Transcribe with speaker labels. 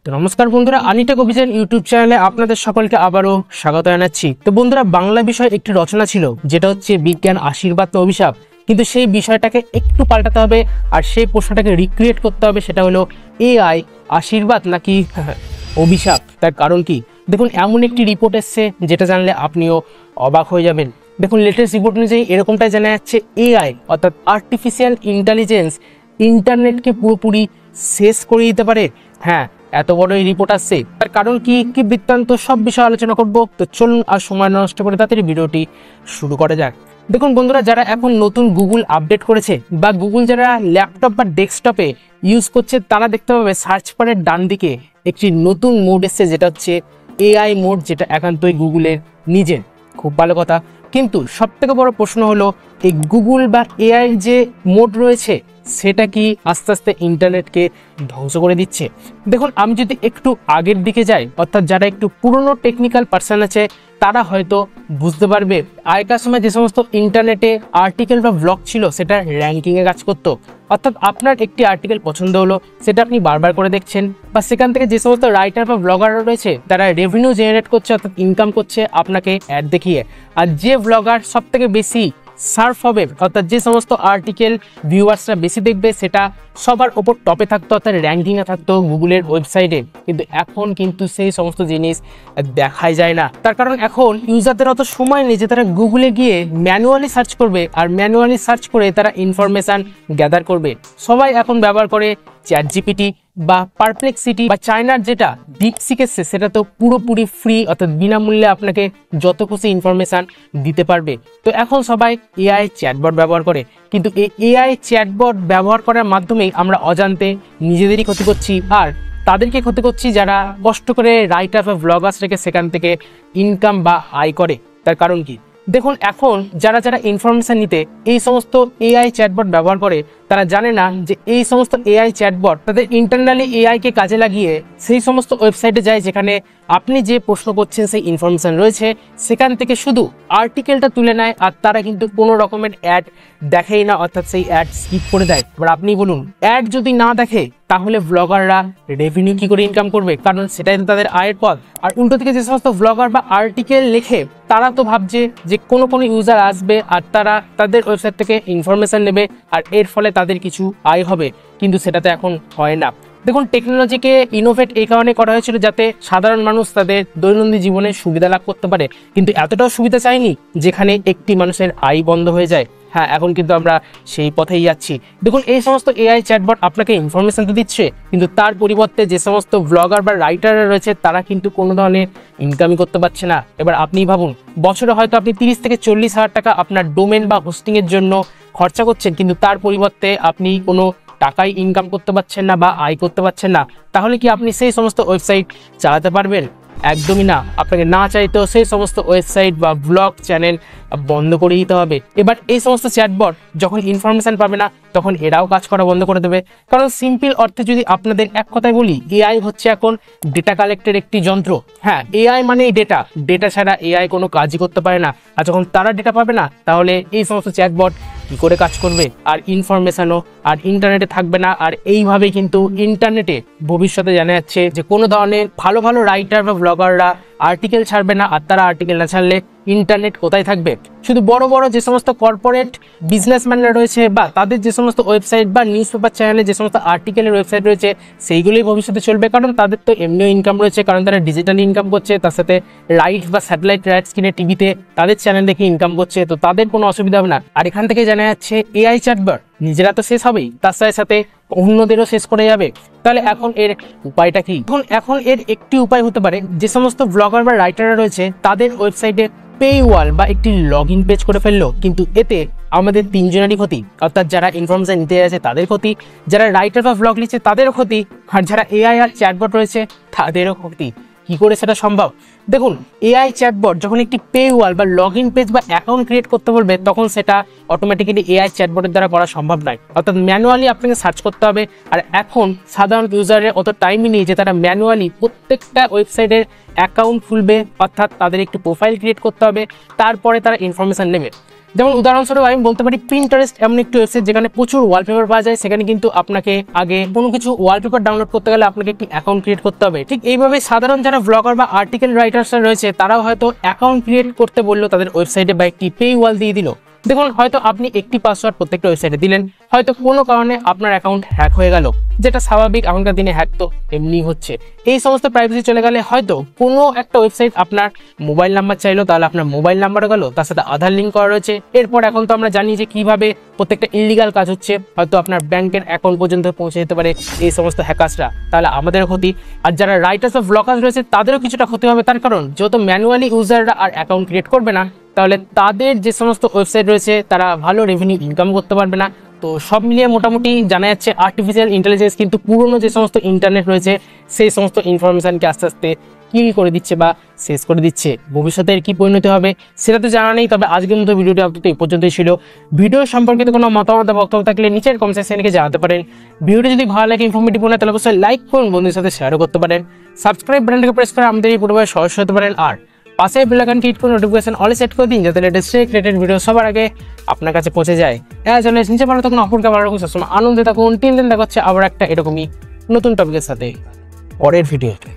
Speaker 1: তো নমস্কার বন্ধুরা, আনিটেক অভিযান ইউটিউব চ্যানেলে আপনাদের সকলকে আবারও স্বাগত জানাচ্ছি। তো বন্ধুরা, বাংলা বিষয় একটি রচনা ছিল যেটা হচ্ছে বিজ্ঞান আশীর্বাদ না অভিশাপ, কিন্তু সেই বিষয়টাকে একটু পাল্টাতে হবে আর সেই প্রশ্নটাকে রিক্রিয়েট করতে হবে। সেটা হলো এআই আশীর্বাদ নাকি অভিশাপ। তার কারণ কি? দেখুন, এমন একটি রিপোর্ট এসছে যেটা জানলে আপনিও অবাক হয়ে যাবেন। দেখুন, লেটেস্ট রিপোর্ট অনুযায়ী এরকমটাই জানা যাচ্ছে, এআই অর্থাৎ আর্টিফিশিয়াল ইন্টেলিজেন্স ইন্টারনেটকে পুরোপুরি শেষ করে দিতে পারে। হ্যাঁ, এত বড় এই রিপোর্ট আসছে। তার কারণ কি কি বৃত্তান্ত সব বিষয়ে আলোচনা করব। তো চলুন আর সময় নষ্ট করে তাড়াতাড়ি ভিডিওটি শুরু করা যাক। দেখুন বন্ধুরা, যারা এখন নতুন গুগল আপডেট করেছে বা গুগল যারা ল্যাপটপ বা ডেস্কটপে ইউজ করছে, তারা দেখতে পাবে সার্চ বারের ডান দিকে একটি নতুন মোড এসছে, যেটা হচ্ছে এআই মোড, যেটা একান্তই গুগলের নিজের। খুব ভালো কথা, কিন্তু সব থেকে বড় প্রশ্ন হলো এই গুগল বা এআই যে মোড রয়েছে সেটা কি আস্তে আস্তে ইন্টারনেটকে ধ্বংস করে দিচ্ছে? দেখুন, আমি যদি একটু আগের দিকে যাই, অর্থাৎ যারা একটু পুরনো টেকনিক্যাল পার্সন আছে তারা হয়তো বুঝতে পারবে, আগেকার সময় যে সমস্ত ইন্টারনেটে আর্টিকেল বা ব্লগ ছিল সেটা র্যাঙ্কিংয়ে কাজ করতো। অর্থাৎ আপনার একটি আর্টিকেল পছন্দ হলো, সেটা আপনি বারবার করে দেখছেন, বা সেখান থেকে যে সমস্ত রাইটার বা ব্লগাররা রয়েছে তারা রেভিনিউ জেনারেট করছে, অর্থাৎ ইনকাম করছে আপনাকে অ্যাড দেখিয়ে। আর যে ব্লগার সব থেকে বেশি সার্ফ হবে, অর্থাৎ যে সমস্ত আর্টিকেল ভিউয়ার্সরা বেশি দেখবে, সেটা সবার ওপর টপে থাকতো, অর্থাৎ র্যাঙ্কিংয়ে থাকতো গুগলের ওয়েবসাইটে। কিন্তু এখন কিন্তু সেই সমস্ত জিনিস দেখাই যায় না। তার কারণ এখন ইউজারদের অত সময় নেই যে তারা গুগলে গিয়ে ম্যানুয়ালি সার্চ করবে, আর ম্যানুয়ালি সার্চ করে তারা ইনফরমেশান গ্যাদার করবে। সবাই এখন ব্যবহার করে চ্যাট জিপিটি বা পারপ্লেক্সিটি বা চায়নার যেটা ডিপসিক এসছে, সেটা তো পুরোপুরি ফ্রি, অর্থাৎ বিনামূল্যে আপনাকে যত খুশি ইনফরমেশান দিতে পারবে। তো এখন সবাই এআই চ্যাটবট ব্যবহার করে, কিন্তু এই এআই চ্যাটবট ব্যবহার করার মাধ্যমেই আমরা অজান্তে নিজেদেরই ক্ষতি করছি, আর তাদেরকে ক্ষতি করছি যারা কষ্ট করে রাইটার বা ব্লগার্স রেখে সেখান থেকে ইনকাম বা আয় করে। তার কারণ কি? দেখুন, এখন যারা যারা ইনফরমেশান নিতে এই সমস্ত এআই চ্যাটবট ব্যবহার করে, তারা জানে না যে এই সমস্ত এআই চ্যাটবট তাদের ইন্টারনালি এআইকে কাজে লাগিয়ে সেই সমস্ত ওয়েবসাইটে যায় যেখানে আপনি যে প্রশ্ন করছেন সেই ইনফরমেশান রয়েছে, সেখান থেকে শুধু আর্টিকেলটা তুলে নেয়, আর তারা কিন্তু কোনো রকমের অ্যাড দেখেই না, অর্থাৎ সেই অ্যাড স্কিপ করে দেয়। এবার আপনি বলুন, অ্যাড যদি না দেখে তাহলে ব্লগাররা রেভিনিউ কি করে ইনকাম করবে? কারণ সেটাই তো তাদের আয়ের পথ। আর উল্টো থেকে যে সমস্ত ব্লগার বা আর্টিকেল লেখে, তারা তো ভাবছে যে কোনো ইউজার আসবে আর তারা তাদের ওয়েবসাইট থেকে ইনফরমেশান নেবে, আর এর ফলে তাদের কিছু আয় হবে, কিন্তু সেটা তো এখন হয় না। দেখুন, টেকনোলজিকে ইনোভেট এই কারণে করা হয়েছিল যাতে সাধারণ মানুষ তাদের দৈনন্দিন জীবনে সুবিধা লাভ করতে পারে, কিন্তু এতটাও সুবিধা চাইনি যেখানে একটি মানুষের আয় বন্ধ হয়ে যায়। হ্যাঁ, এখন কিন্তু আমরা সেই পথেই যাচ্ছি। দেখুন, এই সমস্ত এআই চ্যাটবট আপনাকে ইনফরমেশান তো দিচ্ছে, কিন্তু তার পরিবর্তে যে সমস্ত ব্লগার বা রাইটাররা রয়েছে তারা কিন্তু কোনো ধরনের ইনকামই করতে পারছে না। এবার আপনি ভাবুন, বছরে হয়তো আপনি 30 থেকে 40 হাজার টাকা আপনার ডোমেন বা হোস্টিংয়ের জন্য খরচা করছেন, কিন্তু তার পরিবর্তে আপনি কোনো টাকাই ইনকাম করতে পারছেন না বা আয় করতে পারছেন না। তাহলে কি আপনি সেই সমস্ত ওয়েবসাইট চালাতে পারবেন? একদমই না। আপনাকে না চাইতেও সেই সমস্ত ওয়েবসাইট বা ব্লগ চ্যানেল বন্ধ করে দিতে হবে। এবার এই সমস্ত চ্যাটবট যখন ইনফরমেশান পাবে না, তখন এরাও কাজ করা বন্ধ করে দেবে। কারণ সিম্পল অর্থে যদি আপনাদের এক কথায় বলি, এআই হচ্ছে এখন ডেটা কালেক্টের একটি যন্ত্র। হ্যাঁ, এআই মানে ডেটা, ডেটা ছাড়া এআই কোনো কাজই করতে পারে না। আর যখন তারা ডেটা পাবে না, তাহলে এই সমস্ত চ্যাটবট কি করে কাজ করবে? আর ইনফরমেশানও আর ইন্টারনেটে থাকবে না। আর এইভাবে কিন্তু ইন্টারনেটে ভবিষ্যতে জানা যাচ্ছে যে কোনো ধরনের ভালো ভালো রাইটার বা ব্লগাররা আর্টিকেল ছাড়বে না, আর তারা আর্টিকেল না ছাড়লে ইন্টারনেট কোথায় থাকবে? শুধু বড় বড় যে সমস্ত কর্পোরেট বিজনেসম্যানরা রয়েছে বা তাদের যে সমস্ত ওয়েবসাইট বা নিউজ পেপার চ্যানেলে যে সমস্ত আর্টিকেলের ওয়েবসাইট রয়েছে, সেইগুলোই ভবিষ্যতে চলবে। কারণ তাদের তো এমনিও ইনকাম রয়েছে, কারণ তারা ডিজিটালি ইনকাম করছে, তার সাথে রাইট বা স্যাটেলাইট রাইটস কিনে টিভিতে তাদের চ্যানেল দেখে ইনকাম করছে, তো তাদের কোনো অসুবিধা হবে না। আর এখান থেকে জানা যাচ্ছে এআই চ্যাটবট নিজেরা তো শেষ হবেই, তার সাথে সাথে অন্যদেরও শেষ করে যাবে। তাহলে এখন এর উপায়টা কি? এখন এর একটি উপায় হতে পারে, যে সমস্ত ব্লগার বা রাইটাররা রয়েছে তাদের ওয়েবসাইটে পে ওয়াল বা একটি লগ ইন পেজ করে ফেললো, কিন্তু এতে আমাদের তিনজনেরই ক্ষতি। অর্থাৎ যারা ইনফরমেশন নিতে আছে তাদের ক্ষতি, যারা রাইটার বা ব্লগ লিখছে তাদেরও ক্ষতি, আর যারা এআই আর চ্যাটবট রয়েছে তাদেরও ক্ষতি। কি করে সেটা সম্ভব? দেখুন, এআই চ্যাটবট যখন একটি পে ওয়াল বা লগ ইন পেজ বা অ্যাকাউন্ট ক্রিয়েট করতে বলবে, তখন সেটা অটোমেটিক্যালি এআই চ্যাটবটের দ্বারা করা সম্ভব নয়। অর্থাৎ ম্যানুয়ালি আপনাকে সার্চ করতে হবে। আর এখন সাধারণ ইউজারের অত টাইমই নেই যে তারা ম্যানুয়ালি প্রত্যেকটা ওয়েবসাইটের অ্যাকাউন্ট খুলবে, অর্থাৎ তাদের একটি প্রোফাইল ক্রিয়েট করতে হবে, তারপরে তারা ইনফরমেশান নেবে। যেমন উদাহরণস্বরূপ আমি বলতে পারি পিন্টারেস্ট এমন একটি ওয়েবসাইট যেখানে প্রচুর ওয়ালপেপার পাওয়া যায়। সেখানে কিন্তু আপনাকে আগে কোনো কিছু ওয়ালপেপার ডাউনলোড করতে গেলে আপনাকে একটি অ্যাকাউন্ট ক্রিয়েট করতে হবে। ঠিক এইভাবে সাধারণ যারা ব্লগার বা আর্টিকেল রাইটার্সরা রয়েছে তারাও হয়তো অ্যাকাউন্ট ক্রিয়েট করতে বললো তাদের ওয়েবসাইটে বা একটি পে ওয়াল দিয়ে দিল। দেখুন হয়তো আপনি একটি পাসওয়ার্ড প্রত্যেকটা ওয়েবসাইটে দিলেন, হয়তো কোনো কারণে আপনার অ্যাকাউন্ট হ্যাক হয়ে গেল, যেটা স্বাভাবিক, এখনকার দিনে হ্যাক তো এমনি হচ্ছে। এই সমস্ত প্রাইভেসি চলে গেলে হয়তো কোনো একটা ওয়েবসাইট আপনার মোবাইল নাম্বার চাইলো, তাহলে আপনার মোবাইল নাম্বার গেল, তার সাথে আধার লিঙ্ক করা রয়েছে। এরপর এখন তো আমরা জানি যে কিভাবে প্রত্যেকটা ইলিগাল কাজ হচ্ছে, হয়তো আপনার ব্যাংকের অ্যাকাউন্ট পর্যন্ত পৌঁছে যেতে পারে এই সমস্ত হ্যাকার্সরা, তাহলে আমাদের ক্ষতি। আর যারা রাইটার্স অফ ব্লগার্স রয়েছে তাদেরও কিছুটা ক্ষতি হবে, তার কারণ যেহেতু ম্যানুয়ালি ইউজাররা আর অ্যাকাউন্ট ক্রিয়েট করবে না, তাহলে তাদের যে সমস্ত ওয়েবসাইট রয়েছে তারা ভালো রেভিনিউ ইনকাম করতে পারবে না। তো সব মিলিয়ে মোটামুটি জানা যাচ্ছে আর্টিফিশিয়াল ইন্টেলিজেন্স কিন্তু পুরনো যে সমস্ত ইন্টারনেট রয়েছে সেই সমস্ত ইনফরমেশনকে আস্তে আস্তে কি করে দিচ্ছে বা শেষ করে দিচ্ছে। ভবিষ্যতের কি পরিণতি হবে সেটা তো জানা নেই। তবে আজকের মতো ভিডিওটি আপনাদের এই পর্যন্তই ছিল। ভিডিও সম্পর্কিত কোনো মতামত বা বক্তব্য থাকলে নিচের কমেন্ট সেকশনে জানাতে পারেন। ভিডিওটি যদি ভালো লাগে, ইনফরমেটিভ মনে হয়, তাহলে অবশ্যই লাইক করুন, বন্ধুদের সাথে শেয়ারও করতে পারেন। সাবস্ক্রাইব বাটনটাকে প্রেস করে আমাদের এই পরিবারের সদস্য হতে পারেন। আর পাশে বেল আইকন ক্লিক করে নোটিফিকেশন অলে সেট করে দিন, যাতে লেটেস্ট রিলেটেড ভিডিও সবার আগে আপনার কাছে পৌঁছে যায়। চলে নিচে ভালো থাকুন, অপরকে ভালো রাখুন, সবসময় আনন্দে থাকুন। 3 দিন দেখা হচ্ছে আবার একটা এরকমই নতুন টপিকের সাথে পরের ভিডিওতে।